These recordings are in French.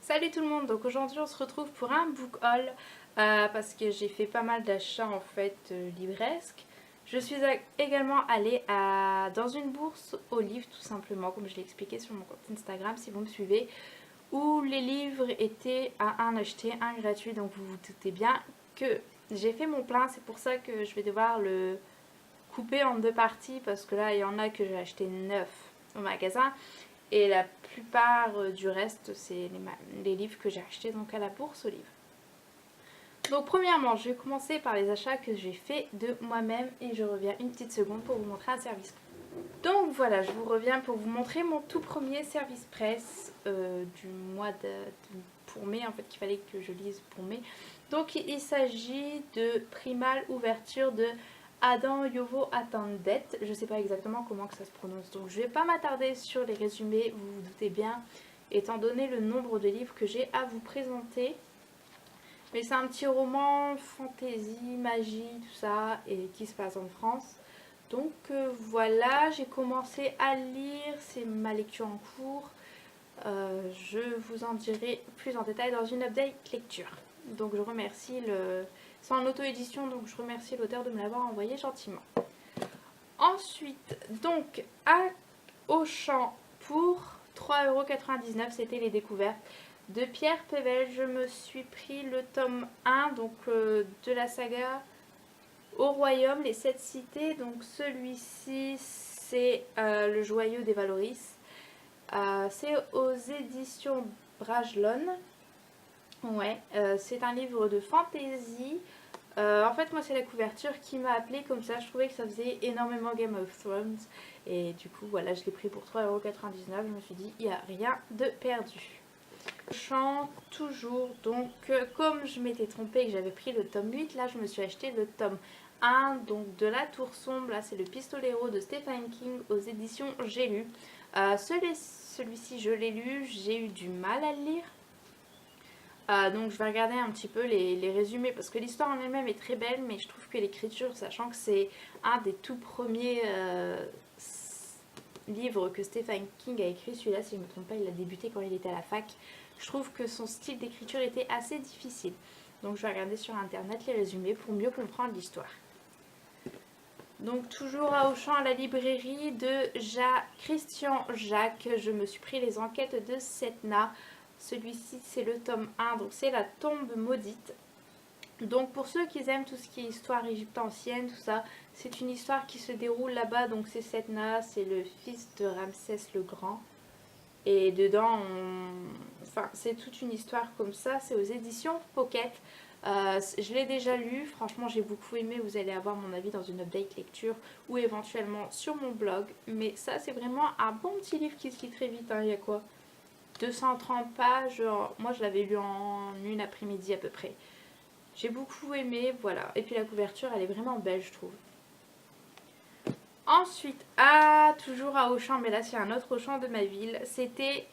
Salut tout le monde, donc aujourd'hui on se retrouve pour un book haul parce que j'ai fait pas mal d'achats en fait livresques. Je suis également allée dans une bourse aux livres tout simplement, comme je l'ai expliqué sur mon compte Instagram si vous me suivez, où les livres étaient à un acheté, un gratuit, donc vous vous doutez bien que j'ai fait mon plein. C'est pour ça que je vais devoir le couper en deux parties parce que là il y en a que j'ai acheté neuf au magasin. Et la plupart du reste, c'est les livres que j'ai achetés donc à la bourse aux livres. Donc premièrement, je vais commencer par les achats que j'ai fait de moi-même et je reviens une petite seconde pour vous montrer un service. Donc voilà, je vous reviens pour vous montrer mon tout premier service presse du mois pour mai, en fait, qu'il fallait que je lise pour mai. Donc il s'agit de Primal Ouverture de Adam Yovo Attendet. Je ne sais pas exactement comment que ça se prononce, donc je ne vais pas m'attarder sur les résumés, vous vous doutez bien, étant donné le nombre de livres que j'ai à vous présenter. Mais c'est un petit roman fantasy, magie, tout ça, et qui se passe en France. Donc voilà, j'ai commencé à lire, c'est ma lecture en cours. Je vous en dirai plus en détail dans une update lecture. Donc je remercie c'est en auto-édition, donc je remercie l'auteur de me l'avoir envoyé gentiment. Ensuite, donc à Auchan pour 3,99 €, c'était les découvertes de Pierre Pével. Je me suis pris le tome 1 donc, de la saga Au Royaume, les 7 cités. Donc celui-ci, c'est le joyau des Valoris. C'est aux éditions Brajlon. Ouais, c'est un livre de fantasy. En fait, moi, c'est la couverture qui m'a appelée comme ça. Je trouvais que ça faisait énormément Game of Thrones. Et du coup, voilà, je l'ai pris pour 3,99 €. Je me suis dit, il n'y a rien de perdu. Je chante toujours. Donc, comme je m'étais trompée et que j'avais pris le tome 8, là, je me suis acheté le tome 1 donc, de La Tour Sombre. Là, c'est le Pistolero de Stephen King aux éditions J'ai lu. Celui-ci, je l'ai lu. J'ai eu du mal à le lire. Donc je vais regarder un petit peu les résumés parce que l'histoire en elle-même est très belle, mais je trouve que l'écriture, sachant que c'est un des tout premiers livres que Stephen King a écrit, celui-là si je ne me trompe pas il l'a débuté quand il était à la fac, je trouve que son style d'écriture était assez difficile. Donc je vais regarder sur internet les résumés pour mieux comprendre l'histoire. Donc toujours à Auchan, à la librairie de Christian Jacques, je me suis pris les enquêtes de Setna. Celui-ci c'est le tome 1, donc c'est la tombe maudite. Donc pour ceux qui aiment tout ce qui est histoire égyptienne, tout ça, c'est une histoire qui se déroule là-bas. Donc c'est Setna, c'est le fils de Ramsès le Grand. Et dedans, enfin c'est toute une histoire comme ça, c'est aux éditions Pocket. Je l'ai déjà lu, franchement j'ai beaucoup aimé, vous allez avoir mon avis dans une update lecture ou éventuellement sur mon blog. Mais ça c'est vraiment un bon petit livre qui se lit très vite, hein. Il y a quoi 230 pages, moi je l'avais lu en une après-midi à peu près. J'ai beaucoup aimé, voilà. Et puis la couverture elle est vraiment belle je trouve. Ensuite, toujours à Auchan, mais là c'est un autre Auchan de ma ville, c'était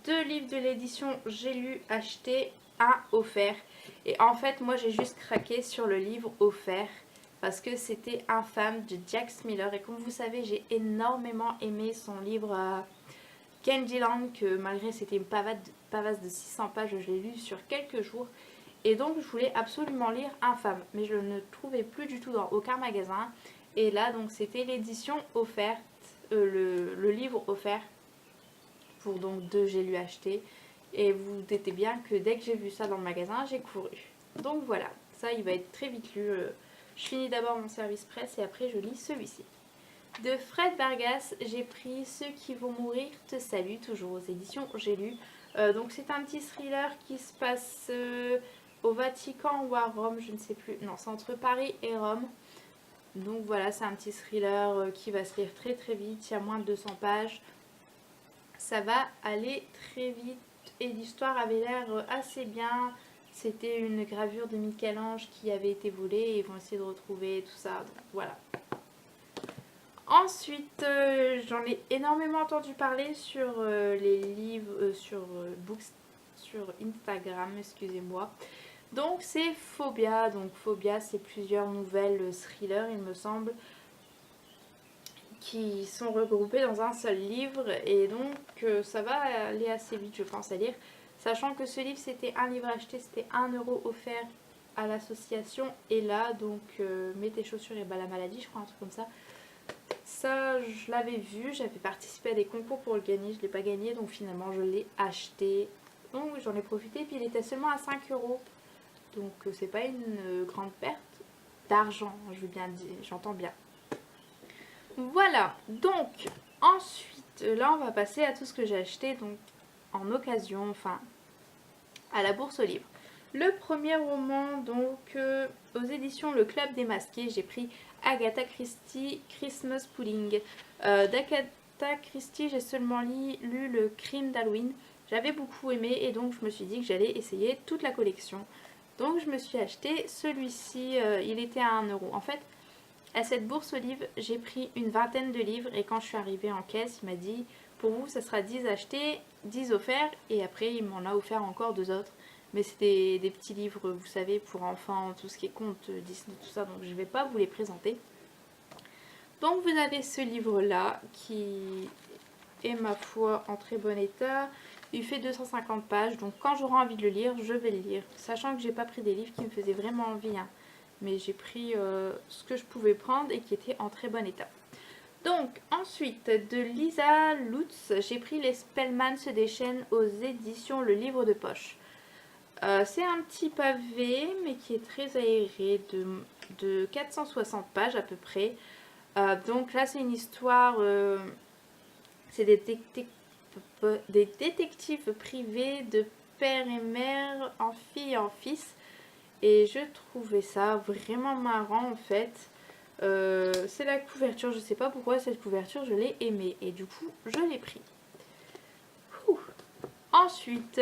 2 livres de l'édition J'ai lu, acheté, un offert. Et en fait, moi j'ai juste craqué sur le livre offert parce que c'était Infâme de Jack Miller. Et comme vous savez, j'ai énormément aimé son livre Candyland, que malgré c'était une pavasse de 600 pages, je l'ai lu sur quelques jours. Et donc je voulais absolument lire Infâme, mais je ne le trouvais plus du tout dans aucun magasin. Et là, donc c'était l'édition offerte, le livre offert pour donc 2 j'ai lu acheté. Et vous vous doutez bien que dès que j'ai vu ça dans le magasin, j'ai couru. Donc voilà, ça il va être très vite lu. Je finis d'abord mon service presse et après je lis celui-ci. De Fred Vargas, j'ai pris Ceux qui vont mourir te saluent, toujours aux éditions J'ai lu. Donc c'est un petit thriller qui se passe au Vatican ou à Rome, je ne sais plus. Non, c'est entre Paris et Rome. Donc voilà, c'est un petit thriller qui va se lire très très vite, il y a moins de 200 pages. Ça va aller très vite et l'histoire avait l'air assez bien. C'était une gravure de Michel-Ange qui avait été volée et ils vont essayer de retrouver tout ça. Donc voilà. Ensuite, j'en ai énormément entendu parler sur les livres, sur Instagram, excusez-moi. Donc c'est Phobia. Donc Phobia, c'est plusieurs nouvelles thrillers, il me semble, qui sont regroupées dans un seul livre. Et donc ça va aller assez vite, je pense, à lire. Sachant que ce livre, c'était un livre acheté, c'était 1 € offert à l'association. Et là, donc, mets tes chaussures et bah la maladie, je crois, un truc comme ça. Ça, je l'avais vu, j'avais participé à des concours pour le gagner, je ne l'ai pas gagné, donc finalement, je l'ai acheté. Donc, j'en ai profité, puis il était seulement à 5 €. Donc, c'est pas une grande perte d'argent, je veux bien dire, j'entends bien. Voilà, donc, ensuite, là, on va passer à tout ce que j'ai acheté, donc, en occasion, enfin, à la bourse aux livres. Le premier roman, donc, aux éditions Le Club des Masqués, j'ai pris Agatha Christie, Christmas Pudding. D'Agatha Christie, j'ai seulement lu Le Crime d'Halloween. J'avais beaucoup aimé et donc je me suis dit que j'allais essayer toute la collection. Donc je me suis acheté celui-ci, il était à 1 €. En fait, à cette bourse aux livres, j'ai pris une vingtaine de livres et quand je suis arrivée en caisse, il m'a dit pour vous, ça sera 10 achetés, 10 offerts et après il m'en a offert encore 2 autres. Mais c'est des petits livres, vous savez, pour enfants, tout ce qui est contes, Disney, tout ça, donc je ne vais pas vous les présenter. Donc vous avez ce livre-là qui est, ma foi, en très bon état. Il fait 250 pages, donc quand j'aurai envie de le lire, je vais le lire. Sachant que j'ai pas pris des livres qui me faisaient vraiment envie, hein. Mais j'ai pris ce que je pouvais prendre et qui était en très bon état. Donc ensuite de Lisa Lutz, j'ai pris les Spellman se déchaînent aux éditions Le Livre de Poche. C'est un petit pavé mais qui est très aéré de 460 pages à peu près. Donc là c'est une histoire, c'est des détectives privés de père et mère en fille et en fils. Et je trouvais ça vraiment marrant en fait. C'est la couverture, je sais pas pourquoi cette couverture je l'ai aimée et du coup je l'ai pris. Ensuite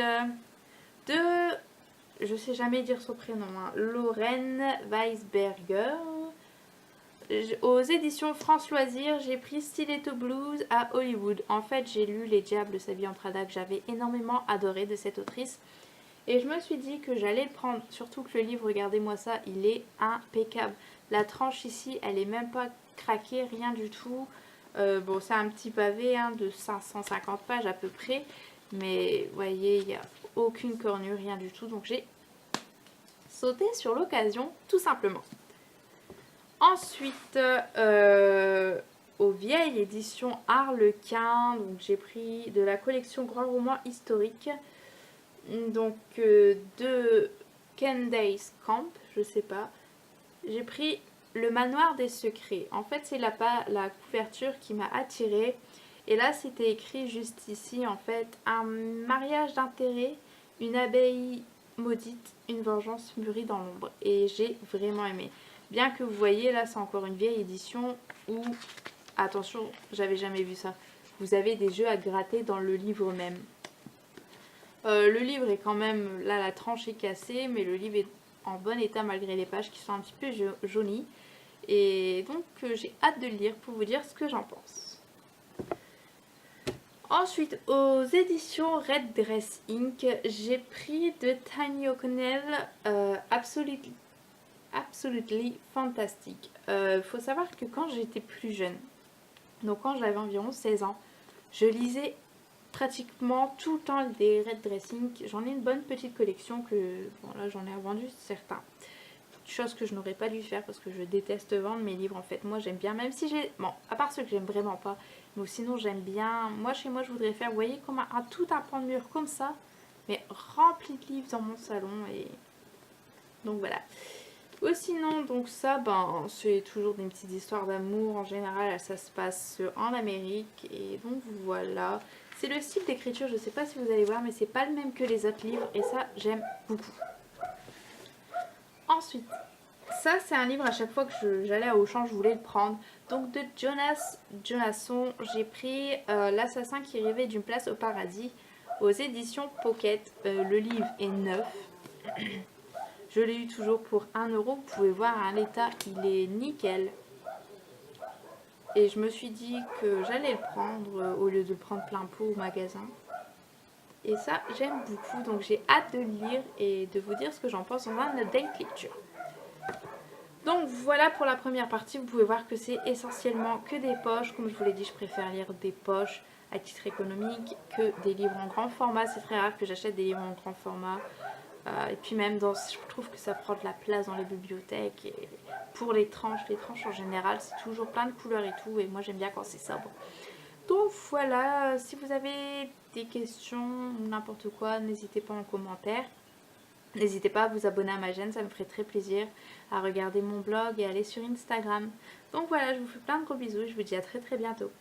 je sais jamais dire son prénom, hein, Lorraine Weisberger. Aux éditions France Loisirs, j'ai pris Stiletto Blues à Hollywood. En fait, j'ai lu Les Diables s'habillent en Prada que j'avais énormément adoré de cette autrice. Et je me suis dit que j'allais le prendre, surtout que le livre, regardez-moi ça, il est impeccable. La tranche ici, elle est même pas craquée, rien du tout. Bon, c'est un petit pavé hein, de 550 pages à peu près. Mais vous voyez, il n'y a aucune cornure, rien du tout. Donc j'ai sauté sur l'occasion, tout simplement. Ensuite, aux vieilles éditions Harlequin, donc j'ai pris de la collection Grand Roman Historique. Donc de Candace Camp, je sais pas. J'ai pris Le Manoir des Secrets. En fait, c'est la couverture qui m'a attirée. Et là, c'était écrit juste ici, en fait, un mariage d'intérêt, une abbaye maudite, une vengeance mûrie dans l'ombre. Et j'ai vraiment aimé. Bien que vous voyez, là, c'est encore une vieille édition où, attention, j'avais jamais vu ça. Vous avez des jeux à gratter dans le livre même. Le livre est quand même, là la tranche est cassée, mais le livre est en bon état malgré les pages qui sont un petit peu jaunies. Et donc j'ai hâte de le lire pour vous dire ce que j'en pense. Ensuite, aux éditions Red Dress Inc., j'ai pris de Tanya O'Connell Absolutely Fantastic. Faut savoir que quand j'étais plus jeune, donc quand j'avais environ 16 ans, je lisais pratiquement tout le temps des Red Dressing. J'en ai une bonne petite collection que, bon là j'en ai vendu certains. Chose que je n'aurais pas dû faire parce que je déteste vendre mes livres en fait. Moi j'aime bien, même si j'ai, bon à part ceux que j'aime vraiment pas, mais sinon j'aime bien. Moi chez moi je voudrais faire, vous voyez comme tout un pan de mur comme ça, mais rempli de livres dans mon salon et donc voilà. Ou sinon donc ça ben c'est toujours des petites histoires d'amour en général, ça se passe en Amérique et donc voilà. C'est le style d'écriture, je ne sais pas si vous allez voir, mais c'est pas le même que les autres livres et ça, j'aime beaucoup. Ensuite, ça c'est un livre à chaque fois que j'allais à Auchan, je voulais le prendre. Donc de Jonas Jonasson, j'ai pris L'assassin qui rêvait d'une place au paradis aux éditions Pocket. Le livre est neuf. Je l'ai eu toujours pour 1 €. Vous pouvez voir à l'état, il est nickel. Et je me suis dit que j'allais le prendre au lieu de le prendre plein pot au magasin. Et ça, j'aime beaucoup. Donc j'ai hâte de le lire et de vous dire ce que j'en pense dans un update lecture. Donc voilà pour la première partie. Vous pouvez voir que c'est essentiellement que des poches. Comme je vous l'ai dit, je préfère lire des poches. à titre économique que des livres en grand format. C'est très rare que j'achète des livres en grand format. Et puis même, je trouve que ça prend de la place dans les bibliothèques. Et pour les tranches en général, c'est toujours plein de couleurs et tout. Et moi, j'aime bien quand c'est sobre. Donc voilà, si vous avez des questions ou n'importe quoi, n'hésitez pas en commentaire. N'hésitez pas à vous abonner à ma chaîne, ça me ferait très plaisir, à regarder mon blog et aller sur Instagram. Donc voilà, je vous fais plein de gros bisous et je vous dis à très bientôt.